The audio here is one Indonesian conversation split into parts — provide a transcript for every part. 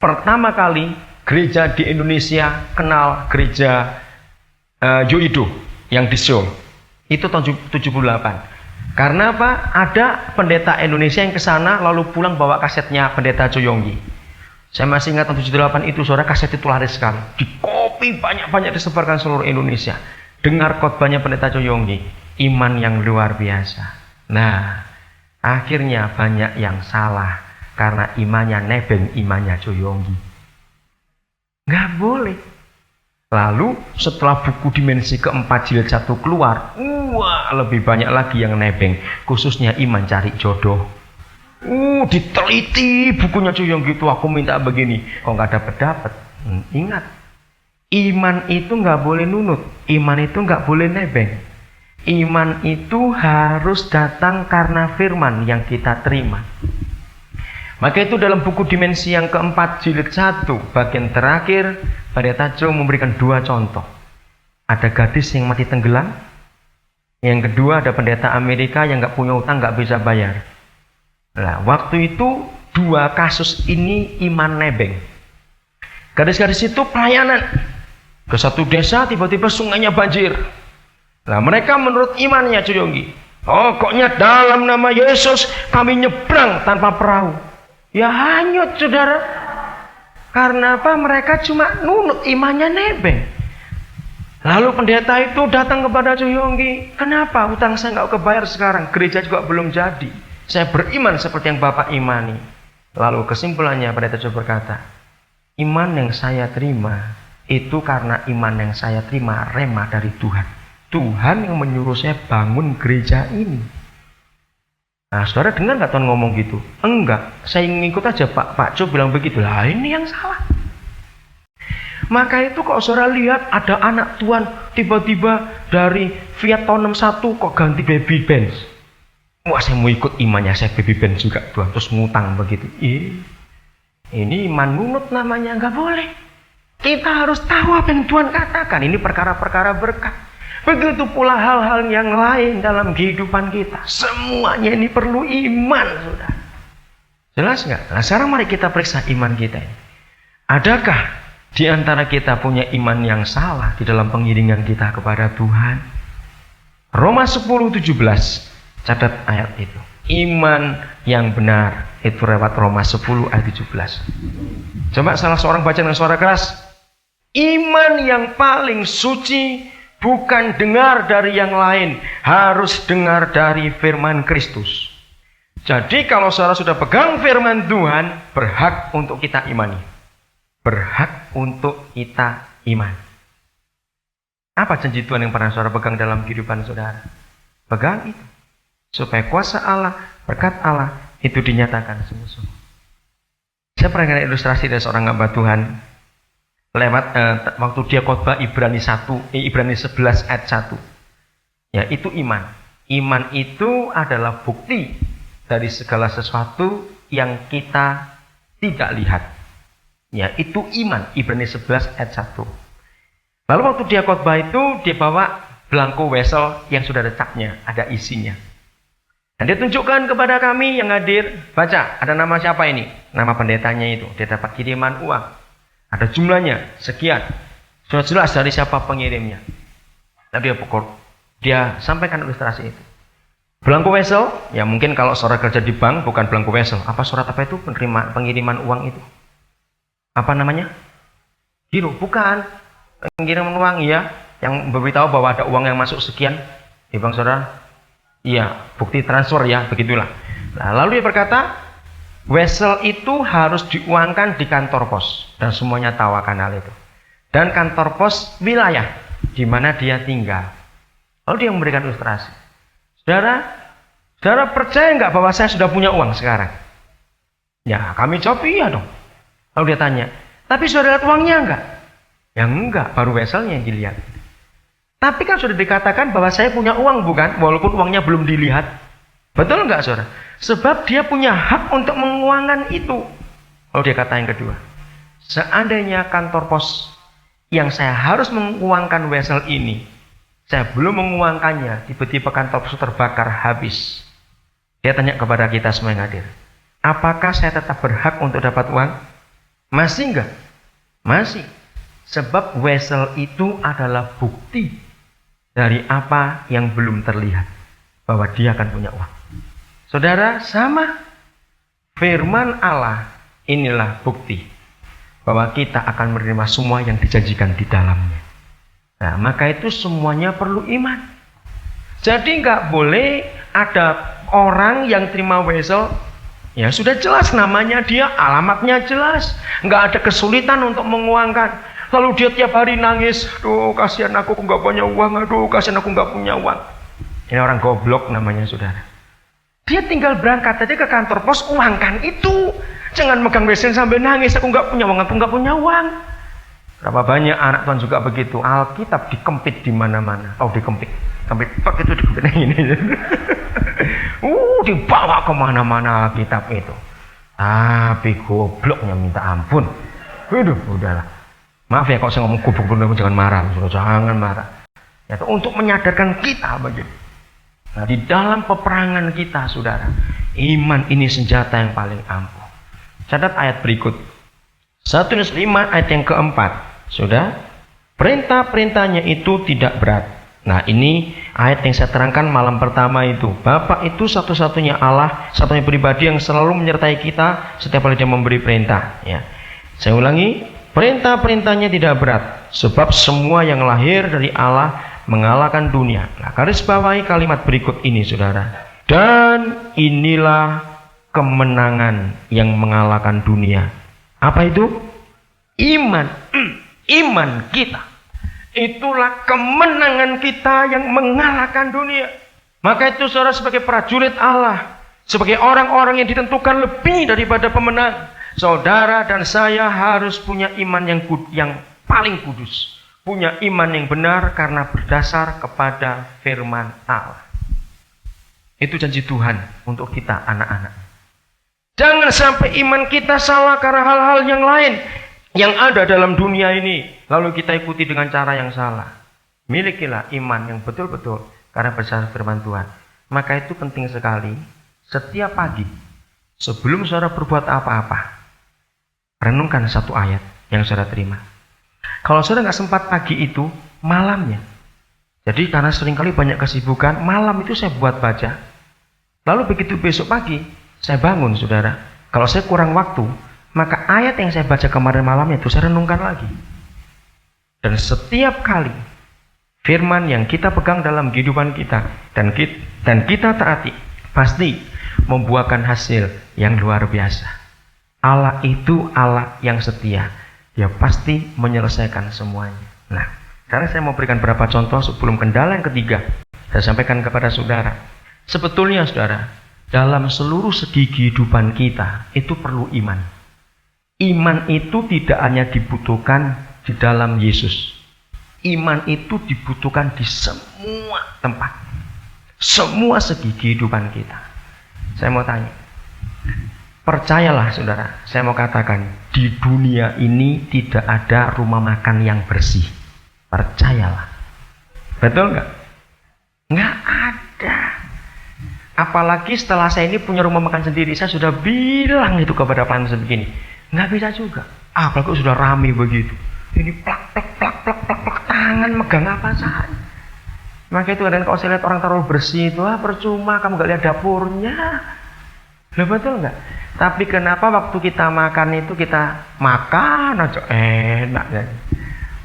pertama kali gereja di Indonesia kenal gereja Yoido yang di Seoul. Itu tahun 78. Karena apa? Ada pendeta Indonesia yang ke sana lalu pulang bawa kasetnya pendeta Joyonggi. Saya masih ingat tahun 78 itu, saudara, kaset itu laris sekali. Dikopi banyak-banyak disebarkan seluruh Indonesia. Dengar khotbahnya pendeta Joyonggi, iman yang luar biasa. Nah, akhirnya banyak yang salah karena imannya nebeng imannya Joyonggi. Nggak boleh. Lalu setelah buku Dimensi Keempat Jilid 1 keluar, wah, lebih banyak lagi yang nebeng, khususnya iman cari jodoh. Diteliti bukunya Joyonggi itu, aku minta begini, kok nggak dapet. Ingat, iman itu nggak boleh nunut, iman itu nggak boleh nebeng. Iman itu harus datang karena firman yang kita terima. Maka itu dalam buku Dimensi yang keempat jilid 1 bagian terakhir, Pendeta Jo memberikan 2 contoh. Ada gadis yang mati tenggelam, yang kedua ada pendeta Amerika yang nggak punya utang, nggak bisa bayar. Nah, waktu itu 2 kasus ini iman nebeng. Gadis-gadis itu pelayanan ke satu desa, tiba-tiba sungainya banjir. Nah, mereka menurut imannya Joyonggi, pokoknya dalam nama Yesus kami nyebrang tanpa perahu. Ya hanyut, saudara. Karena apa? Mereka cuma nunut, imannya nebeng. Lalu pendeta itu datang kepada Joyonggi, kenapa utang saya nggak kebayar sekarang? Gereja juga belum jadi. Saya beriman seperti yang Bapak imani. Lalu kesimpulannya pendeta Jo berkata, iman yang saya terima itu karena iman yang saya terima rema dari Tuhan. Tuhan yang menyuruh saya bangun gereja ini. Nah, saudara dengar nggak Tuhan ngomong gitu? Enggak, saya ngikut aja Pak Jo bilang begitu. Lah, ini yang salah. Maka itu kok saudara lihat ada anak Tuhan tiba-tiba dari Fiat tahun 61 kok ganti baby Benz. Wah, saya mau ikut imannya, saya baby Benz juga Tuhan, terus ngutang begitu. Ini iman nunut namanya, nggak boleh. Kita harus tahu apa yang Tuhan katakan. Ini perkara-perkara berkat. Begitu pula hal-hal yang lain dalam kehidupan kita. Semuanya ini perlu iman, saudara. Jelas nggak? Nah, sekarang mari kita periksa iman kita ini. Adakah di antara kita punya iman yang salah di dalam pengiringan kita kepada Tuhan? Roma 10:17, catat ayat itu. Iman yang benar itu lewat Roma 10 ayat 17. Coba salah seorang baca dengan suara keras. Iman yang paling suci bukan dengar dari yang lain, harus dengar dari firman Kristus. Jadi kalau saudara sudah pegang firman Tuhan, berhak untuk kita imani. Berhak untuk kita iman. Apa janji Tuhan yang pernah saudara pegang dalam kehidupan saudara? Pegang itu. Supaya kuasa Allah, berkat Allah, itu dinyatakan sungguh-sungguh. Saya pernah dengar ilustrasi dari seorang hamba Tuhan lewat waktu dia khotbah Ibrani 11 ayat 1. Ya, itu iman. Iman itu adalah bukti dari segala sesuatu yang kita tidak lihat. Ya, itu iman. Ibrani 11 ayat 1. Lalu waktu dia khotbah itu, dia bawa belangko wesel yang sudah ada capnya, ada isinya. Dan dia tunjukkan kepada kami yang hadir, baca, ada nama siapa ini? Nama pendetanya itu. Dia dapat kiriman uang. Ada jumlahnya sekian. Sudah jelas dari siapa pengirimnya. Lalu dia sampaikan ilustrasi itu. Belangko wesel, ya mungkin kalau saudara kerja di bank bukan belangko wesel. Apa surat apa itu pengiriman uang itu? Apa namanya? Giro, bukan. Pengiriman uang, ya, yang memberitahu bahwa ada uang yang masuk sekian di bank saudara. Iya, bukti transfer ya, begitulah. Nah, lalu dia berkata, wesel itu harus diuangkan di kantor pos. Dan semuanya tahu akan hal itu. Dan kantor pos wilayah di mana dia tinggal. Lalu dia memberikan ilustrasi. Saudara percaya nggak bahwa saya sudah punya uang sekarang? Ya, kami jawab iya dong. Lalu dia tanya, tapi saudara lihat uangnya enggak? Ya enggak, baru weselnya yang dilihat. Tapi kan sudah dikatakan bahwa saya punya uang, bukan? Walaupun uangnya belum dilihat. Betul enggak, saudara? Sebab dia punya hak untuk menguangkan itu. Lalu dia kata yang kedua, seandainya kantor pos yang saya harus menguangkan wesel ini, saya belum menguangkannya, tiba-tiba kantor pos terbakar habis. Dia tanya kepada kita semua yang hadir, apakah saya tetap berhak untuk dapat uang? Masih enggak? Masih. Sebab wesel itu adalah bukti dari apa yang belum terlihat. Bahwa dia akan punya uang. Saudara, sama. Firman Allah inilah bukti bahwa kita akan menerima semua yang dijanjikan di dalamnya. Nah, maka itu semuanya perlu iman. Jadi nggak boleh ada orang yang terima wesel, ya sudah jelas namanya dia, alamatnya jelas, nggak ada kesulitan untuk menguangkan. Lalu dia tiap hari nangis, aduh kasihan aku nggak punya uang, aduh kasihan aku nggak punya uang. Ini orang goblok namanya, saudara. Dia tinggal berangkat aja ke kantor pos, uangkan itu. Jangan megang wesel sambil nangis, aku nggak punya uang, aku nggak punya uang. Berapa banyak anak Tuhan juga begitu. Alkitab dikempit di mana-mana. Oh, dikempit pak itu dikempit ini. Dibawa kemana-mana Alkitab itu. Tapi gobloknya minta ampun. Udahlah. Maaf ya kalau saya ngomong goblok, jangan marah. Jangan marah. Ya, untuk menyadarkan kita begitu. Nah, di dalam peperangan kita, saudara, iman ini senjata yang paling ampuh. Catat ayat berikut. 1 Yohanes 5 ayat yang keempat. Sudah, perintah-perintahnya itu tidak berat. Nah, ini ayat yang saya terangkan malam pertama itu. Bapa itu satu-satunya Allah, satunya pribadi yang selalu menyertai kita setiap kali dia memberi perintah. Ya. Saya ulangi, perintah-perintahnya tidak berat, sebab semua yang lahir dari Allah mengalahkan dunia. Nah, garis bawahi kalimat berikut ini, saudara. Dan inilah kemenangan yang mengalahkan dunia. Apa itu? Iman. Iman kita. Itulah kemenangan kita yang mengalahkan dunia. Maka itu saudara, sebagai prajurit Allah, sebagai orang-orang yang ditentukan lebih daripada pemenang, saudara dan saya harus punya iman yang paling kudus. Punya iman yang benar karena berdasar kepada firman Allah. Itu janji Tuhan untuk kita anak-anak. Jangan sampai iman kita salah karena hal-hal yang lain yang ada dalam dunia ini, lalu kita ikuti dengan cara yang salah. Milikilah iman yang betul-betul karena berdasar firman Tuhan. Maka itu penting sekali. Setiap pagi, sebelum saudara berbuat apa-apa, renungkan satu ayat yang saudara terima. Kalau saudara nggak sempat pagi itu, malamnya. Jadi karena seringkali banyak kesibukan, malam itu saya buat baca. Lalu begitu besok pagi, saya bangun, saudara. Kalau saya kurang waktu, maka ayat yang saya baca kemarin malamnya itu saya renungkan lagi. Dan setiap kali firman yang kita pegang dalam kehidupan kita dan kita taati, pasti membuahkan hasil yang luar biasa. Allah itu Allah yang setia. Dia pasti menyelesaikan semuanya. Nah, sekarang saya mau berikan beberapa contoh sebelum kendala yang ketiga saya sampaikan kepada saudara. Sebetulnya saudara, dalam seluruh segi kehidupan kita itu perlu iman. Iman itu tidak hanya dibutuhkan di dalam Yesus. Iman itu dibutuhkan di semua tempat. Semua segi kehidupan kita. Saya mau tanya. Percayalah saudara, saya mau katakan, di dunia ini tidak ada rumah makan yang bersih. Percayalah. Betul nggak? Nggak ada. Apalagi setelah saya ini punya rumah makan sendiri, saya sudah bilang itu kepada Pak begini. Nggak bisa juga. Apalagi sudah rame begitu. Ini plak, tangan megang apa saja. Maka itu kadang kalau saya lihat orang taruh bersih itu, percuma kamu nggak lihat dapurnya. Loh, betul nggak? Tapi kenapa waktu kita makan itu kita makan aja enak ya?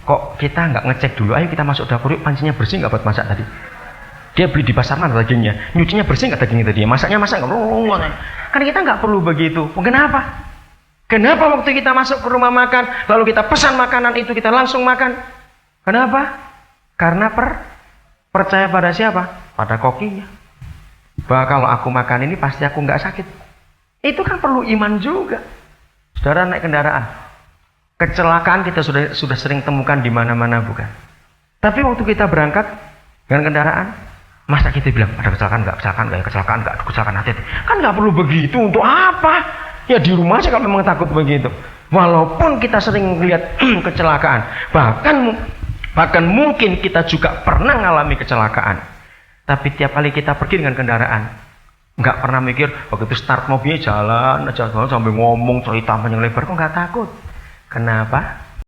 Kok kita nggak ngecek dulu? Ayo kita masuk dapur yuk, pancinya bersih nggak buat masak tadi? Dia beli di pasar mana dagingnya? Nyucinya bersih nggak dagingnya tadi? Masaknya masak nggak? Kan kita nggak perlu begitu. Kenapa? Kenapa waktu kita masuk ke rumah makan, lalu kita pesan makanan itu, kita langsung makan? Kenapa? Karena percaya pada siapa? Pada kokinya. Bahwa kalau aku makan ini pasti aku nggak sakit. Itu kan perlu iman juga. Saudara naik kendaraan, kecelakaan kita sudah sering temukan di mana-mana, bukan? Tapi waktu kita berangkat dengan kendaraan, masa kita bilang ada kecelakaan nggak, kecelakaan hati-hati. Kan nggak perlu begitu. Untuk apa? Ya di rumah aja kalau memang takut begitu. Walaupun kita sering melihat kecelakaan, bahkan mungkin kita juga pernah mengalami kecelakaan. Tapi tiap kali kita pergi dengan kendaraan, nggak pernah mikir begitu start mobilnya jalan aja sambil ngomong cerita panjang lebar, kok nggak takut? Kenapa?